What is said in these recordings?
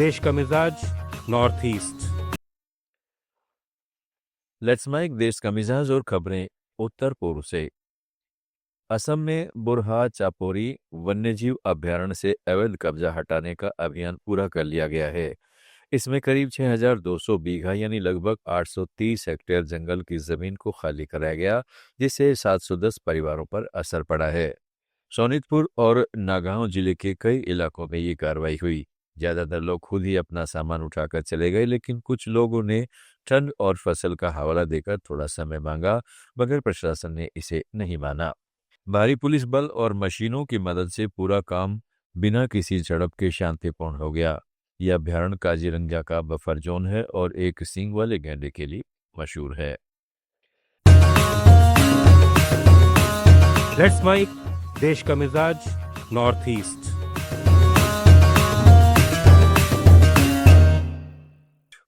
देश का मिजाज नॉर्थ ईस्ट। लेट्स माइक देश का मिजाज और खबरें उत्तर पूर्व से। असम में बुरहा चापोरी वन्यजीव अभयारण्य से अवैध कब्जा हटाने का अभियान पूरा कर लिया गया है। इसमें करीब 6,200 बीघा यानी लगभग 830 हेक्टेयर जंगल की जमीन को खाली कराया गया, जिससे 710 परिवारों पर असर पड़ा है। सोनितपुर और नागांव जिले के कई इलाकों में ये कार्रवाई हुई। ज्यादातर लोग खुद ही अपना सामान उठाकर चले गए, लेकिन कुछ लोगों ने ठंड और फसल का हवाला देकर थोड़ा समय मांगा, मगर प्रशासन ने इसे नहीं माना। भारी पुलिस बल और मशीनों की मदद से पूरा काम बिना किसी झड़प के शांतिपूर्ण हो गया। यह अभयारण्य काजीरंगा का बफर जोन है और एक सींग वाले गैंडे के लिए मशहूर है। लेट्स माइक देश का मिजाज नॉर्थ ईस्ट।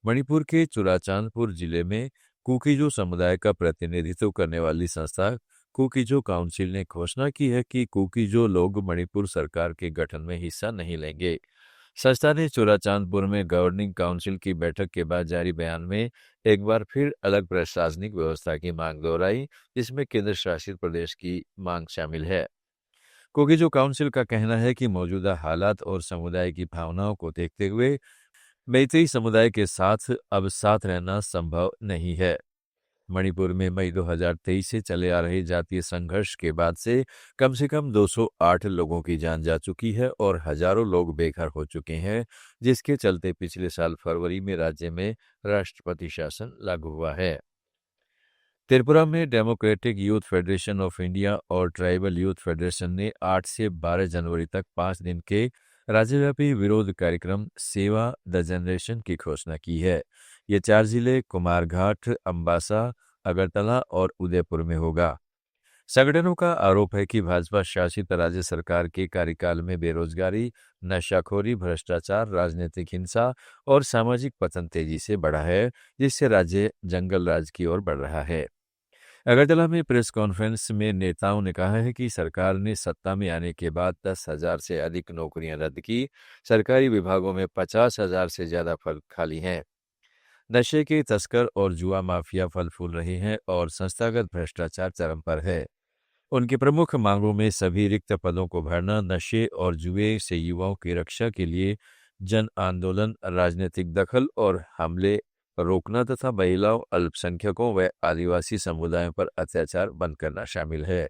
मणिपुर के चुराचांदपुर जिले में कुकीजो समुदाय का प्रतिनिधित्व करने वाली संस्था कुकीजो काउंसिल ने घोषणा की है कि कुकीजो लोग मणिपुर सरकार के गठन में हिस्सा नहीं लेंगे। संस्था ने चुराचांदपुर में गवर्निंग काउंसिल की बैठक के बाद जारी बयान में एक बार फिर अलग प्रशासनिक व्यवस्था की मांग दोहराई, जिसमें केंद्र शासित प्रदेश की मांग शामिल है। कुकीजो काउंसिल का कहना है कि मौजूदा हालात और समुदाय की भावनाओं को देखते हुए मैतेई समुदाय के साथ अब साथ रहना संभव नहीं है। मणिपुर में मई 2023 से चले आ रहे जातीय संघर्ष के बाद से कम 208 लोगों की जान जा चुकी है और हजारों लोग बेघर हो चुके हैं, जिसके चलते पिछले साल फरवरी में राज्य में राष्ट्रपति शासन लागू हुआ है। त्रिपुरा में democratic youth federation of India और ट्राइबल यूथ फेडरेशन ने 8 से 12 जनवरी तक 5 दिन के राज्यव्यापी विरोध कार्यक्रम सेवा द जनरेशन की घोषणा की है। ये 4 जिले कुमारघाट, अंबासा, अगरतला और उदयपुर में होगा। संगठनों का आरोप है कि भाजपा शासित राज्य सरकार के कार्यकाल में बेरोजगारी, नशाखोरी, भ्रष्टाचार, राजनीतिक हिंसा और सामाजिक पतन तेजी से बढ़ा है, जिससे राज्य जंगल राज की ओर बढ़ रहा है। अगरतला में प्रेस कॉन्फ्रेंस में नेताओं ने कहा है कि सरकार ने सत्ता में आने के बाद 10,000 से अधिक नौकरियां रद्द की। सरकारी विभागों में 50,000 से ज्यादा पद खाली हैं। नशे के तस्कर और जुआ माफिया फल फूल रहे हैं और संस्थागत भ्रष्टाचार चरम पर है। उनकी प्रमुख मांगों में सभी रिक्त पदों को भरना, नशे और जुए से युवाओं की रक्षा के लिए जन आंदोलन, राजनीतिक दखल और हमले रोकना तथा महिलाओं, अल्पसंख्यकों व आदिवासी समुदायों पर अत्याचार बंद करना शामिल है।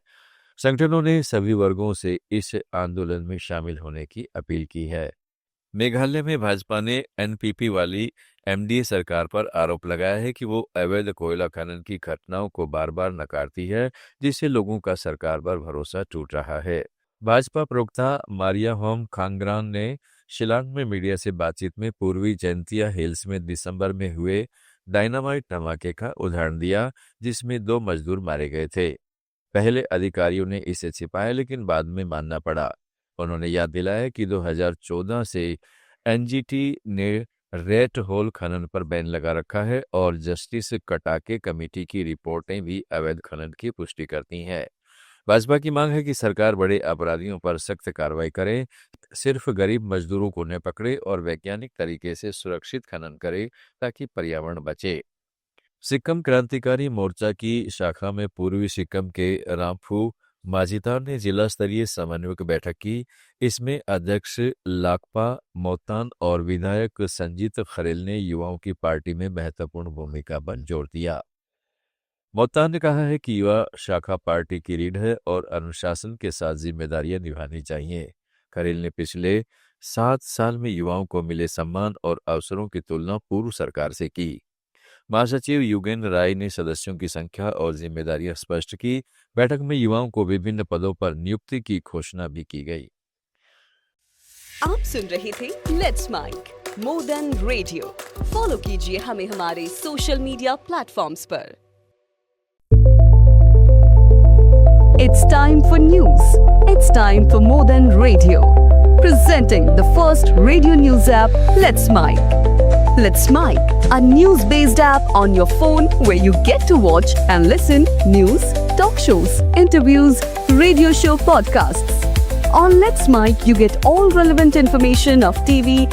संगठनों ने सभी वर्गों से इस आंदोलन में शामिल होने की अपील की है। मेघालय में भाजपा ने एनपीपी वाली एमडीए सरकार पर आरोप लगाया है कि वो अवैध कोयला खनन की घटनाओं को बार बार नकारती है, जिससे लोगों का सरकार पर भरोसा टूट रहा है। भाजपा प्रवक्ता मारिया होम खांगरान ने शिलांग में मीडिया से बातचीत में पूर्वी जैंतिया हिल्स में दिसंबर में हुए डायनामाइट धमाके का उदाहरण दिया, जिसमें 2 मजदूर मारे गए थे। पहले अधिकारियों ने इसे छिपाया, लेकिन बाद में मानना पड़ा। उन्होंने याद दिलाया कि 2014 से एनजीटी ने रेड होल खनन पर बैन लगा रखा है और जस्टिस कटाके कमेटी की रिपोर्टें भी अवैध खनन की पुष्टि करती हैं। भाजपा की मांग है कि सरकार बड़े अपराधियों पर सख्त कार्रवाई करे, सिर्फ गरीब मजदूरों को न पकड़े और वैज्ञानिक तरीके से सुरक्षित खनन करे ताकि पर्यावरण बचे। सिक्किम क्रांतिकारी मोर्चा की शाखा में पूर्वी सिक्किम के रामफू माझीतार ने जिला स्तरीय समन्वयक बैठक की। इसमें अध्यक्ष लाकपा मोतान और विधायक संजीत खरेल ने युवाओं की पार्टी में महत्वपूर्ण भूमिका पर जोर दिया। मोतान ने कहा है कि युवा शाखा पार्टी की रीढ़ है और अनुशासन के साथ जिम्मेदारियां निभानी चाहिए। खरेल ने पिछले 7 साल में युवाओं को मिले सम्मान और अवसरों की तुलना पूर्व सरकार से की। महासचिव युगेंद्र राय ने सदस्यों की संख्या और जिम्मेदारियां स्पष्ट की। बैठक में युवाओं को विभिन्न पदों पर नियुक्ति की घोषणा भी की गई। आप सुन रहे थे let's mike more than radio. Follow कीजिए हमें हमारे सोशल मीडिया प्लेटफॉर्म्स पर। It's time for news. It's time for more than radio. Presenting the first radio news app, Let's Mic. Let's Mic, a news-based app on your phone where you get to watch and listen news, talk shows, interviews, radio show podcasts. On Let's Mic, you get all relevant information of TV,